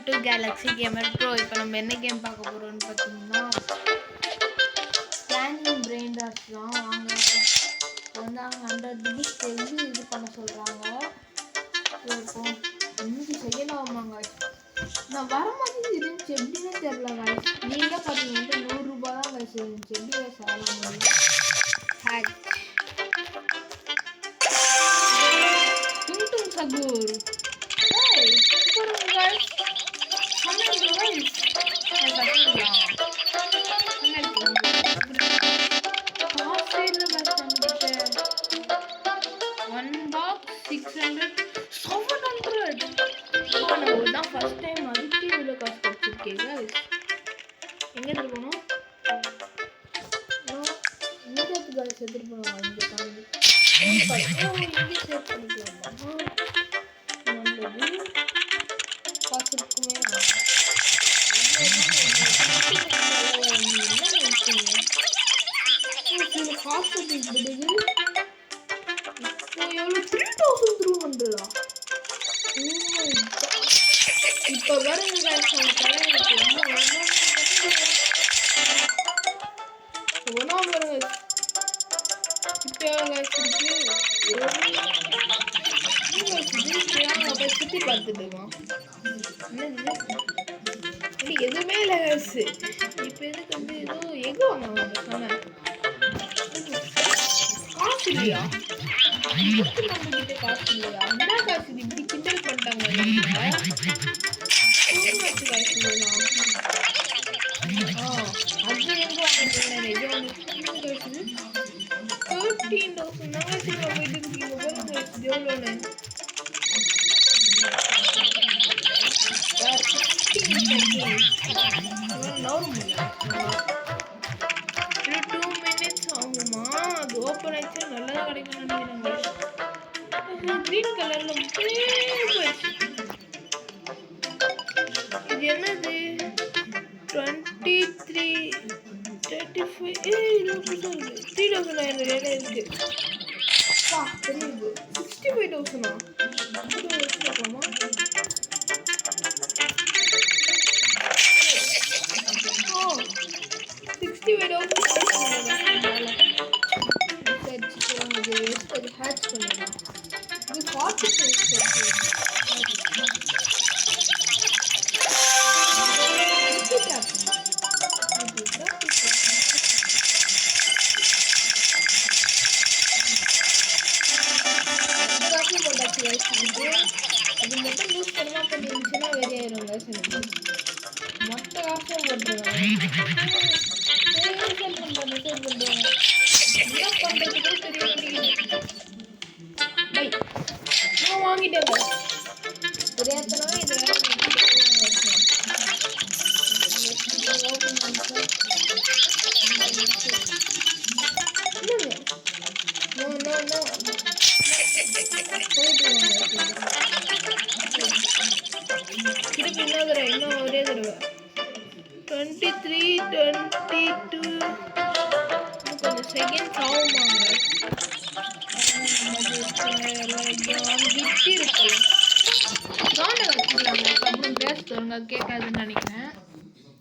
To Galaxy gamer bro. இப்போ நம்ம என்ன கேம் பார்க்க போகிறோம்னு பார்த்தீங்கன்னா ஸ்கேனிங் பிரெயின் டாஸ் தான். வாங்க வந்து அவங்க 100 டிகிஸ் இது பண்ண சொல்கிறாங்க. இருக்கும் இன்னைக்கு செய்யலாமாங்க. நான் வர மாதிரி இருந்துச்சு, எப்படின்னே தெரில காய்ஸ். நீங்களே பார்த்தீங்கன்னா 100 ரூபா தான் காய்ஸ் இருந்துச்சு. எப்படி காய்ஸ் ஆகலாம் முடியும்? ஹேக் டும் சகூர். ஃபர்ஸ்ட் டைம் அதுக்கு இவ்வளோ காசு கிடைச்சிருக்கீங்க. எங்கே எடுத்துக்கணும்? இங்கே காசு எடுத்துட்டு போகலாம். இங்கே தாண்டி இங்கே சேவ் பண்ணிக்கலாமா? நல்லது. காசு இருக்குமே. காசு விடுது. இப்போ எவ்வளோ 3200 இப்போ பாருங்க காசு ஒன்றா பாருங்க. இப்போ காசு சுற்றி பார்த்துட்டுமா எதுவுமே இல்லை காசு. இப்போ எதுக்கு வந்து ஏதோ எங்கே வாங்க சொன்னேன். காசு இல்லையா? நம்ம கிட்ட காசு இல்லையா? என்ன காசு இப்படி கிண்டல் பண்ணிட்டாங்க. காசு இல்லையா? அது எங்க வாங்கிட்டு 13,000 நாங்கள் போயிட்டு இருக்கீங்க பாருங்க. எவ்வளோன்னு இது 2 minutes ஆகுமா? அது ஓப்பன் ஆச்சு நல்லதா கிடைக்கும் நினைக்கிறேங்க. கிரீன் கலர்ல போயிடுச்சு. இது என்னது? 23 35 இது புதுசா இருக்கு. 3,900 இருக்கு. தெரியுது 65,000 பார்க்கலாமா? அது மட்டும் யூஸ் பண்ணா பண்ணிருந்துச்சுன்னா வெளியே ஆயிருங்க. மொத்த காசே போட்டுருவாங்க. என்ன பண்றதுக்கு தெரிய மாட்டேங்குது. நான் வாங்கிட்டேங்க. தெரியாதனா இது இன்னும் ஒரே தடவை 23 22 கொஞ்சம் செகண்ட்ஸ் ஆகுமாங்க. விட்டு இருக்கு சவுண்டை வச்சுக்கலாங்க. அப்புறம் பேச தருங்க கேட்காதுன்னு நினைக்கிறேன்.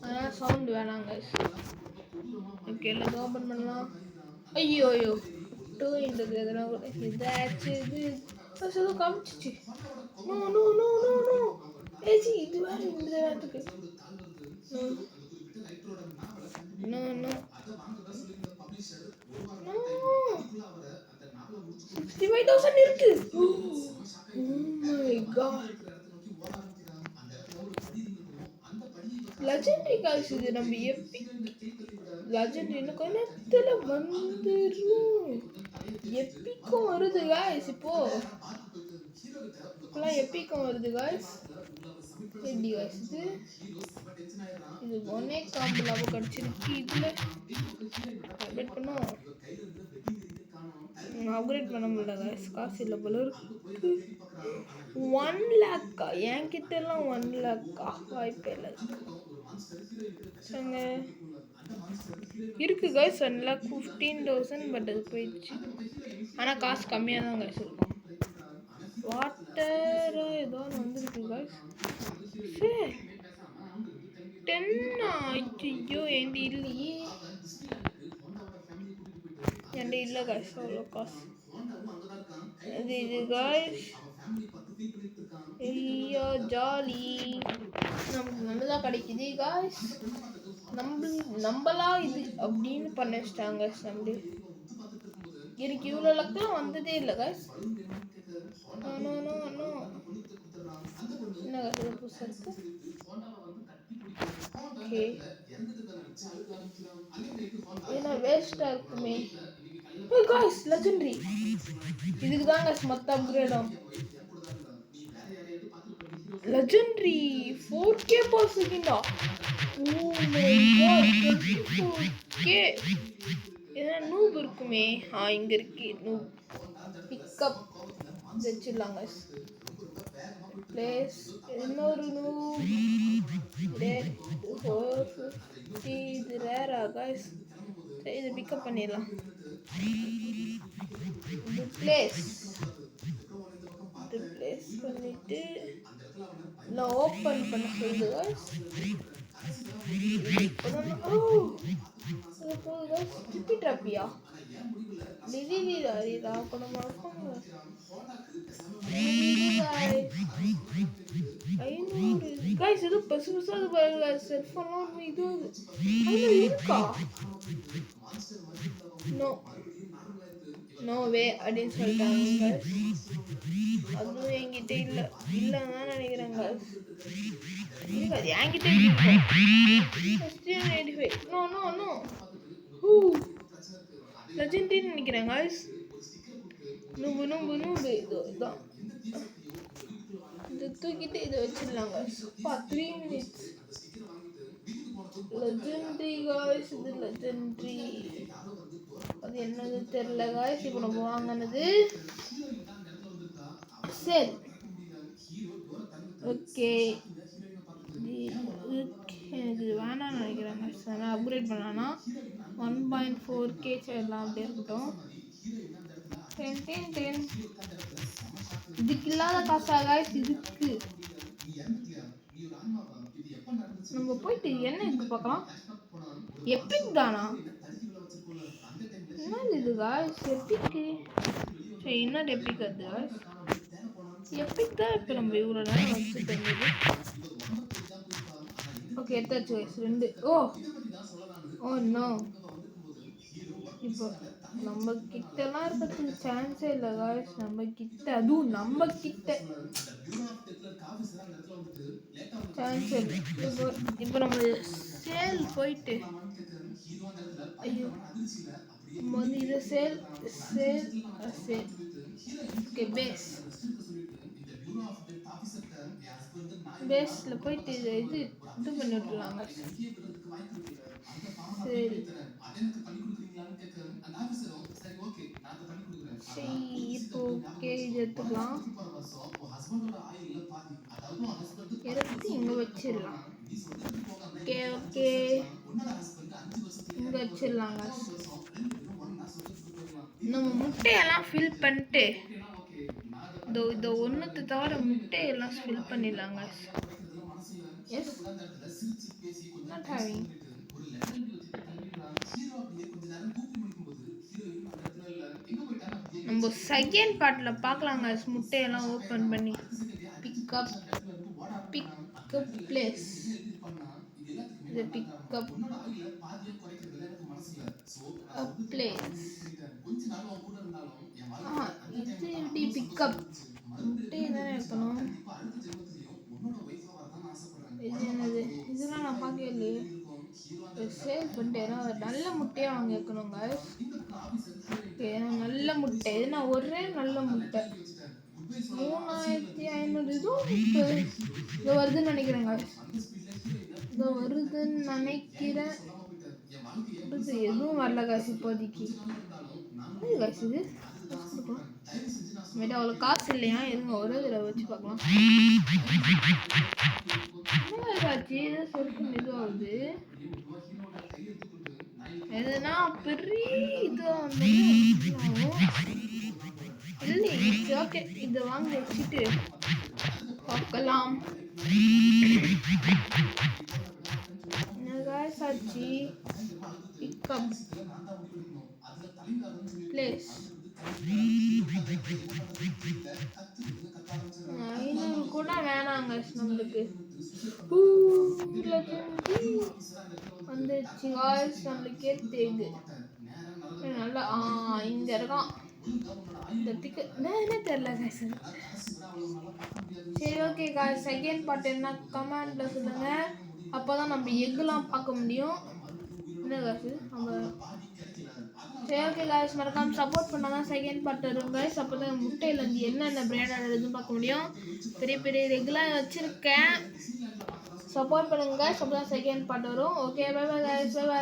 அதனால் சவுண்டு வேணாங்க. ஓகே எல்லாம் ஓப்பன் பண்ணலாம். ஐயோ 2 எதனா இதாச்சு. இது ஏதோ காமிச்சிச்சு. No no no no no ஏஜி இது வேறு இந்த நேரத்துக்கு நோ நோ 65,000 இருக்கு. மை காட் லெஜெண்டரி காசு. இது நம்ம எப்பிக் லெஜெண்டரி இன்னும் கொஞ்ச நேரத்தில் வந்துடும். எப்பிக்கும் வருது காய்ஸ். இப்போலாம் எப்பிக்கும் வருது காய்ஸ். எப்படி காய்ஸ் இது ஒன்னே காம்பு லாபம் கிடச்சிருக்கு. இதில் அப்டேட் பண்ணோம். அப்கிரேட் பண்ண முடியல காய்ஸ். காசு இல்லை போல இருக்கு. 1 lakhா? என்கிட்ட எல்லாம் 1 lakhா? வாய்ப்பே இல்லை. இருக்கு காய்ஸ் 1,15,000. பட் அது போயிடுச்சு. ஆனால் காசு கம்மியாக தான் காய்ஸ் இருக்கும். வாட்டர் ஏதோ வந்துருக்கு காய்ஸ். சரி 10 ஐயோ என்கிட்ட இல்லையே. என்கிட்ட இல்லை காசு, அவ்வளோ காசு. இது காய்ஸ் ஐயோ ஜாலி, நமக்கு நல்லதாக கிடைக்குது காய்ஸ். நம்மளா இது அப்படின்னு பண்ண வச்சிட்டாங்க. நம்மளே எனக்கு இவ்வளோ லக்கெல்லாம் வந்ததே இல்லை காய்ஸ். என்ன காசு புதுசாக இருக்கு. ஓகே ஏன்னா வேஸ்ட்டாக இருக்குமே காய்ஸ். லெஜெண்டரி இதுக்கு தான் காய்ஸ் மொத்த அப்கிரேடும். Legendary 4K per second. Oh my god, 4K. ஏன்னா நூப் இருக்குமே. இங்க இருக்கு நூப். பிக்கப் வச்சிடலாம் guys. பிளேஸ் இன்னொரு நூப். இது ரேரா guys. சரி இதை பிக்கப் பண்ணிடலாம். இது பிளேஸ் பண்ணிட்டு நான் ஓப்பன் பண்ண சொல்லுது guys. ட்ராப்பியா guys இது பசு பசு பாருங்க. செல்போன் இது இருக்கா? நோ வே அப்படின்னு சொல்லிட்டாங்க. அதுவும் என்கிட்ட இல்லைன்னு தான் நினைக்கிறேங்க. என்கிட்ட லெஜெண்டரின்னு நினைக்கிறேன் guys. நூபு இதுதான். இதை தூக்கிட்டு இதை வச்சிடலாங்க. 3 minutes லெஜெண்டரி guys. இது லெஜெண்டரி அது என்னது தெரியல guys. இப்போ நம்ம வாங்கினது சரி ஓகே. எனக்கு இது வேணாம்னு நினைக்கிறேன். நான் அப்கிரேட் பண்ணலான்னா 1.4K எல்லாம் அப்படியே இருக்கட்டும். 10 இதுக்கு இல்லாத காசாக இதுக்கு நம்ம போயிட்டு என்ன இருக்கு பார்க்கலாம். எப்பிக் தானா? என்னது இது guys? எப்பிக்கு சரி இன்னொரு எப்பிக் அது guys. எப்பிக் தான் இப்போ நம்ம இவ்வளோ நேரம் வச்சுட்டு இருந்தது. ஓகே எடுத்தாச்சு guys 2. ஓ நோ இப்போ நம்ம கிட்டலாம் இருக்கிறதுக்கு சான்ஸே இல்லை guys. நம்ம கிட்ட அதுவும் நம்ம கிட்ட சான்ஸே இல்லை. இப்போ நம்ம சேல் போயிட்டு ஐயோ இது சேல் ஓகே பேஸில் போயிட்டு இது பண்ணி விட்டுலாங்க. சரி இப்போ ஓகே இது எடுத்துக்கலாம். எடுத்து இங்கே வச்சிடலாம். ஓகே இங்கே வச்சிடலாங்க. நம்ம முட்டையெல்லாம் ஃபில் பண்ணிட்டு இந்த ஒன்றுத்தை தவிர முட்டையெல்லாம் ஃபில் பண்ணிடலாங்க. Yes not having. நம்ம செகண்ட் பார்ட்டில் பார்க்கலாங்க. முட்டையெல்லாம் ஓப்பன் பண்ணி பிக்கப் பிளேஸ் இது பிக்கப் பிளேஸ் இது எப்படி பிக்கப் முட்டையை தானே இருக்கணும். இது என்னது இதெல்லாம் நான் பார்க்கவே இல்லையே. சேல் பண்ணிட்டேன்னா நல்ல முட்டையாக வாங்கி வைக்கணுங்க. நல்ல முட்டை இது நான் ஒரே நல்ல முட்டை 3500 இது வருதுன்னு நினைக்கிறேங்க. இதோ வருதுன்னு நினைக்கிறேன். எதுவும் வரல காசு இப்போதைக்கு. காசு இது மேடம் அவ்வளோ காசு இல்லையா? எதுங்க ஒரு இதில் வச்சு பார்க்கலாம். காட்சி ஏதோ சொருக்கு மெதுவாகுது. எதுனா பெரிய இதுவாக வந்து இல்லை. ஓகே இதை வாங்கி வச்சுட்டு பார்க்கலாம். கப் பிளேஸ் 500 கூட வேணாங்க நம்மளுக்கு. வந்துச்சு காய்ஸ் நம்மளுக்கே தேங்கு நல்லா இங்க இருக்கான் இந்த டிக்கு என்ன தெரியல காய்ஸ். சரி ஓகே காய்ஸ் செகண்ட் பார்ட் என்ன கமெண்ட்ல சொல்லுங்க. அப்போதான் நம்ம எக்லாம் பார்க்க முடியும். என்ன காய்ஸ் நம்ம சரி ஓகே காய்ஸ் மறக்காம சப்போர்ட் பண்ணாதான் செகண்ட் பார்ட் வரும் காய்ஸ். அப்போ தான் முட்டையிலேருந்து என்னென்ன பிராண்ட் ஆடுறதுன்னு பார்க்க முடியும். பெரிய பெரிய ரெகுலாம் வச்சுருக்கேன். சப்போர்ட் பண்ணுங்க காய்ஸ். அப்போ தான் செகண்ட் பார்ட் வரும். Okay bye bye guys bye by.